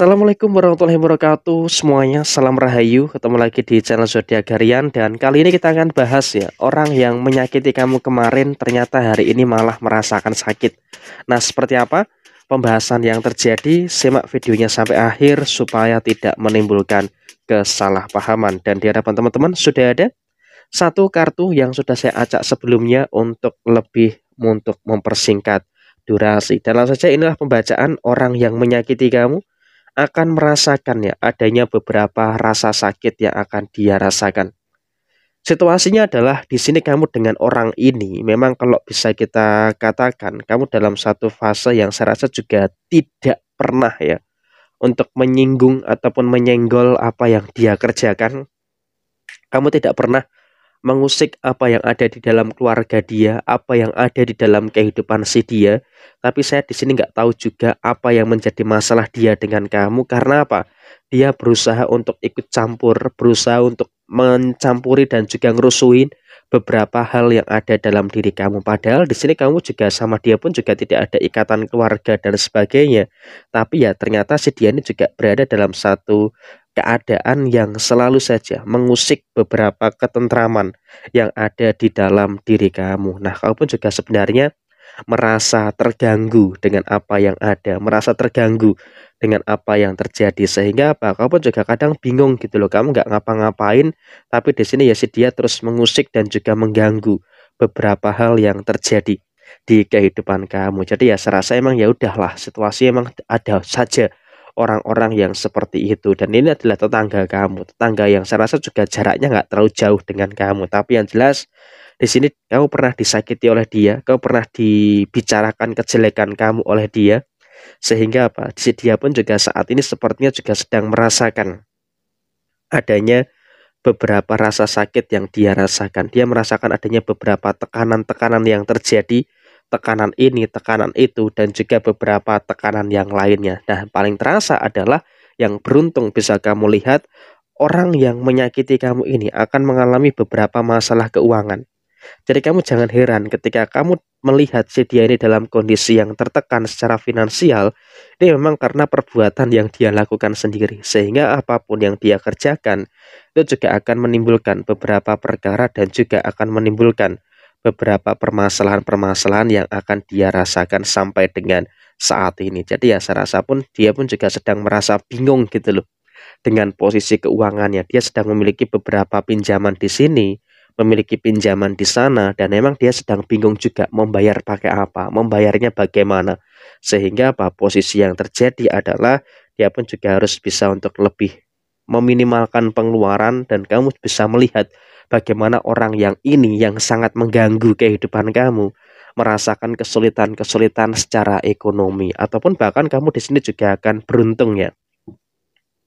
Assalamualaikum warahmatullahi wabarakatuh semuanya, salam rahayu. Ketemu lagi di channel Zodiak Harian. Dan kali ini kita akan bahas ya, orang yang menyakiti kamu kemarin ternyata hari ini malah merasakan sakit. Nah, seperti apa pembahasan yang terjadi? Simak videonya sampai akhir supaya tidak menimbulkan kesalahpahaman. Dan di hadapan teman-teman sudah ada satu kartu yang sudah saya acak sebelumnya untuk mempersingkat durasi. Dan langsung saja, inilah pembacaan. Orang yang menyakiti kamu akan merasakan ya adanya beberapa rasa sakit yang akan dia rasakan. Situasinya adalah di sini kamu dengan orang ini memang kalau bisa kita katakan kamu dalam satu fase yang saya rasa juga tidak pernah ya untuk menyinggung ataupun menyenggol apa yang dia kerjakan. Kamu tidak pernah mengusik apa yang ada di dalam keluarga dia, apa yang ada di dalam kehidupan si dia. Tapi saya di sini nggak tahu juga apa yang menjadi masalah dia dengan kamu. Karena apa? Dia berusaha untuk ikut campur, berusaha untuk mencampuri dan juga ngerusuin beberapa hal yang ada dalam diri kamu. Padahal di sini kamu juga sama dia pun juga tidak ada ikatan keluarga dan sebagainya. Tapi ya ternyata si dia ini juga berada dalam satu keadaan yang selalu saja mengusik beberapa ketentraman yang ada di dalam diri kamu. Nah, kamu pun juga sebenarnya merasa terganggu dengan apa yang ada, merasa terganggu dengan apa yang terjadi, sehingga apa? Kamu pun juga kadang bingung gitu loh. Kamu nggak ngapa-ngapain, tapi di sini ya si dia terus mengusik dan juga mengganggu beberapa hal yang terjadi di kehidupan kamu. Jadi ya serasa emang ya udahlah, situasi emang ada saja orang-orang yang seperti itu, dan ini adalah tetangga kamu, tetangga yang saya rasa juga jaraknya nggak terlalu jauh dengan kamu. Tapi yang jelas di sini kamu pernah disakiti oleh dia, kamu pernah dibicarakan kejelekan kamu oleh dia, sehingga apa? Si dia pun juga saat ini sepertinya juga sedang merasakan adanya beberapa rasa sakit yang dia rasakan. Dia merasakan adanya beberapa tekanan-tekanan yang terjadi, tekanan ini, tekanan itu, dan juga beberapa tekanan yang lainnya. Nah, paling terasa adalah yang beruntung bisa kamu lihat, orang yang menyakiti kamu ini akan mengalami beberapa masalah keuangan. Jadi kamu jangan heran ketika kamu melihat si dia ini dalam kondisi yang tertekan secara finansial. Ini memang karena perbuatan yang dia lakukan sendiri, sehingga apapun yang dia kerjakan itu juga akan menimbulkan beberapa perkara dan juga akan menimbulkan beberapa permasalahan-permasalahan yang akan dia rasakan sampai dengan saat ini. Jadi ya saya rasa pun dia pun juga sedang merasa bingung gitu loh dengan posisi keuangannya. Dia sedang memiliki beberapa pinjaman di sini, memiliki pinjaman di sana, dan memang dia sedang bingung juga membayar pakai apa, membayarnya bagaimana. Sehingga apa, posisi yang terjadi adalah dia pun juga harus bisa untuk lebih meminimalkan pengeluaran, dan kamu bisa melihat bagaimana orang yang ini yang sangat mengganggu kehidupan kamu merasakan kesulitan-kesulitan secara ekonomi, ataupun bahkan kamu di sini juga akan beruntung ya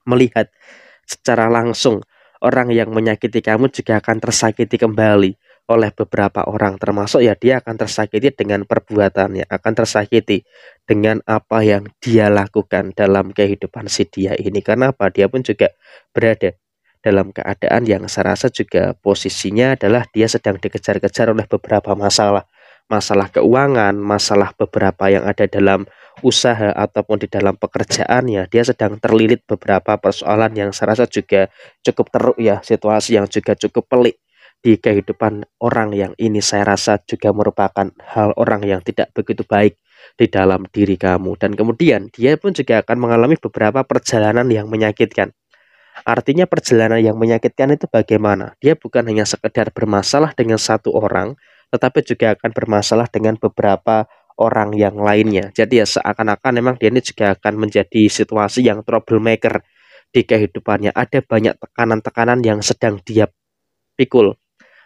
melihat secara langsung orang yang menyakiti kamu juga akan tersakiti kembali oleh beberapa orang, termasuk ya dia akan tersakiti dengan perbuatannya, akan tersakiti dengan apa yang dia lakukan dalam kehidupan si dia ini. Karena apa? Dia pun juga berada dalam keadaan yang saya rasa juga posisinya adalah dia sedang dikejar-kejar oleh beberapa masalah, masalah keuangan, masalah beberapa yang ada dalam usaha ataupun di dalam pekerjaannya. Dia sedang terlilit beberapa persoalan yang saya rasa juga cukup teruk ya, situasi yang juga cukup pelik di kehidupan orang yang ini saya rasa juga merupakan hal orang yang tidak begitu baik di dalam diri kamu. Dan kemudian dia pun juga akan mengalami beberapa perjalanan yang menyakitkan. Artinya perjalanan yang menyakitkan itu bagaimana? Dia bukan hanya sekedar bermasalah dengan satu orang, tetapi juga akan bermasalah dengan beberapa orang yang lainnya. Jadi ya seakan-akan memang dia ini juga akan menjadi situasi yang troublemaker di kehidupannya. Ada banyak tekanan-tekanan yang sedang dia pikul.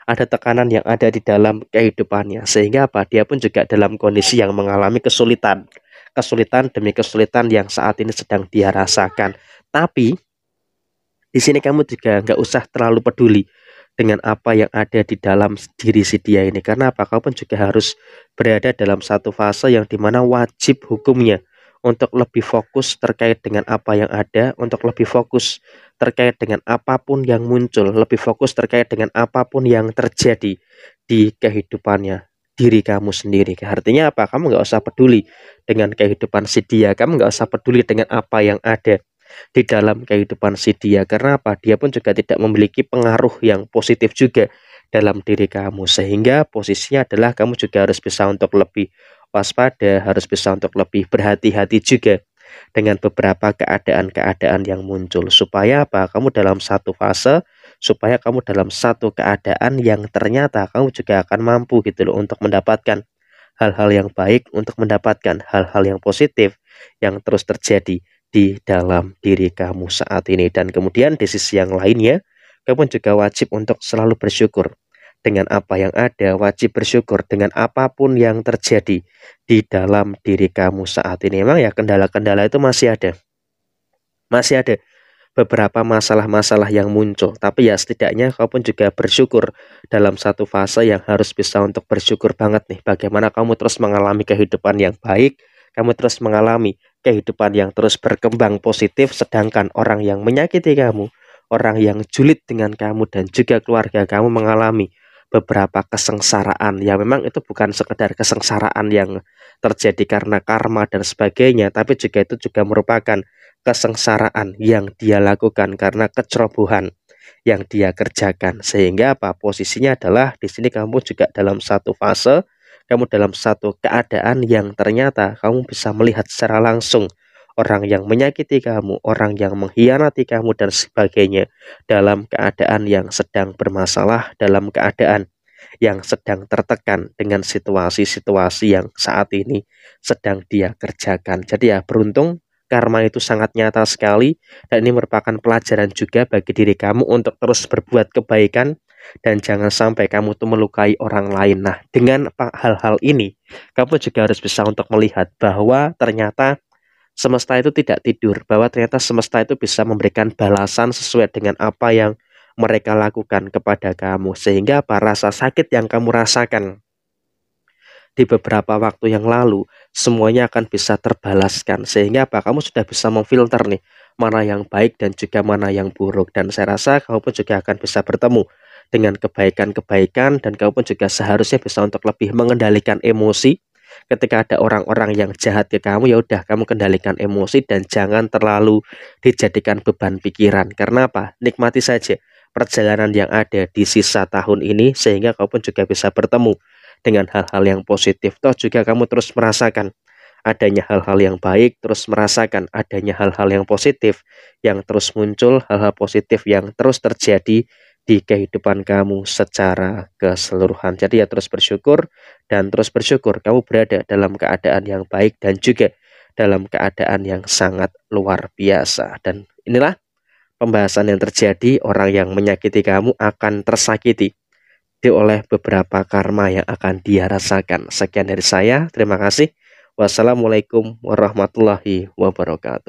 Ada tekanan yang ada di dalam kehidupannya. Sehingga apa? Dia pun juga dalam kondisi yang mengalami kesulitan. Kesulitan demi kesulitan yang saat ini sedang dia rasakan. Tapi di sini kamu juga nggak usah terlalu peduli dengan apa yang ada di dalam diri si dia ini. Karena apa? Kau pun juga harus berada dalam satu fase yang dimana wajib hukumnya untuk lebih fokus terkait dengan apa yang ada, untuk lebih fokus terkait dengan apapun yang muncul, lebih fokus terkait dengan apapun yang terjadi di kehidupannya diri kamu sendiri. Artinya apa? Kamu nggak usah peduli dengan kehidupan si dia, kamu nggak usah peduli dengan apa yang ada di dalam kehidupan si dia. Karena apa? Dia pun juga tidak memiliki pengaruh yang positif juga dalam diri kamu, sehingga posisinya adalah kamu juga harus bisa untuk lebih waspada, harus bisa untuk lebih berhati-hati juga dengan beberapa keadaan-keadaan yang muncul, supaya apa? Kamu dalam satu fase, supaya kamu dalam satu keadaan yang ternyata kamu juga akan mampu gitu loh untuk mendapatkan hal-hal yang baik, untuk mendapatkan hal-hal yang positif yang terus terjadi di dalam diri kamu saat ini. Dan kemudian di sisi yang lainnya, kamu juga wajib untuk selalu bersyukur dengan apa yang ada, wajib bersyukur dengan apapun yang terjadi di dalam diri kamu saat ini. Memang ya kendala-kendala itu masih ada beberapa masalah-masalah yang muncul, tapi ya setidaknya kau pun juga bersyukur dalam satu fase yang harus bisa untuk bersyukur banget nih, bagaimana kamu terus mengalami kehidupan yang baik, kamu terus mengalami kehidupan yang terus berkembang positif, sedangkan orang yang menyakiti kamu, orang yang julid dengan kamu dan juga keluarga kamu mengalami beberapa kesengsaraan yang memang itu bukan sekedar kesengsaraan yang terjadi karena karma dan sebagainya, tapi juga itu juga merupakan kesengsaraan yang dia lakukan karena kecerobohan yang dia kerjakan. Sehingga apa? Posisinya adalah di sini kamu juga dalam satu fase, kamu dalam satu keadaan yang ternyata kamu bisa melihat secara langsung orang yang menyakiti kamu, orang yang mengkhianati kamu dan sebagainya dalam keadaan yang sedang bermasalah, dalam keadaan yang sedang tertekan dengan situasi-situasi yang saat ini sedang dia kerjakan. Jadi ya beruntung karma itu sangat nyata sekali, dan ini merupakan pelajaran juga bagi diri kamu untuk terus berbuat kebaikan dan jangan sampai kamu tuh melukai orang lain. Nah, dengan hal-hal ini, kamu juga harus bisa untuk melihat bahwa ternyata semesta itu tidak tidur, bahwa ternyata semesta itu bisa memberikan balasan sesuai dengan apa yang mereka lakukan kepada kamu, sehingga apa rasa sakit yang kamu rasakan di beberapa waktu yang lalu semuanya akan bisa terbalaskan, sehingga apa kamu sudah bisa memfilter nih mana yang baik dan juga mana yang buruk. Dan saya rasa kamu pun juga akan bisa bertemu dengan kebaikan-kebaikan, dan kamu pun juga seharusnya bisa untuk lebih mengendalikan emosi. Ketika ada orang-orang yang jahat ke kamu, ya udah kamu kendalikan emosi dan jangan terlalu dijadikan beban pikiran. Karena apa? Nikmati saja perjalanan yang ada di sisa tahun ini, sehingga kamu pun juga bisa bertemu dengan hal-hal yang positif. Toh juga kamu terus merasakan adanya hal-hal yang baik, terus merasakan adanya hal-hal yang positif yang terus muncul, hal-hal positif yang terus terjadi di kehidupan kamu secara keseluruhan. Jadi ya terus bersyukur, dan terus bersyukur kamu berada dalam keadaan yang baik dan juga dalam keadaan yang sangat luar biasa. Dan inilah pembahasan yang terjadi, orang yang menyakiti kamu akan tersakiti oleh beberapa karma yang akan dia rasakan. Sekian dari saya, terima kasih. Wassalamualaikum warahmatullahi wabarakatuh.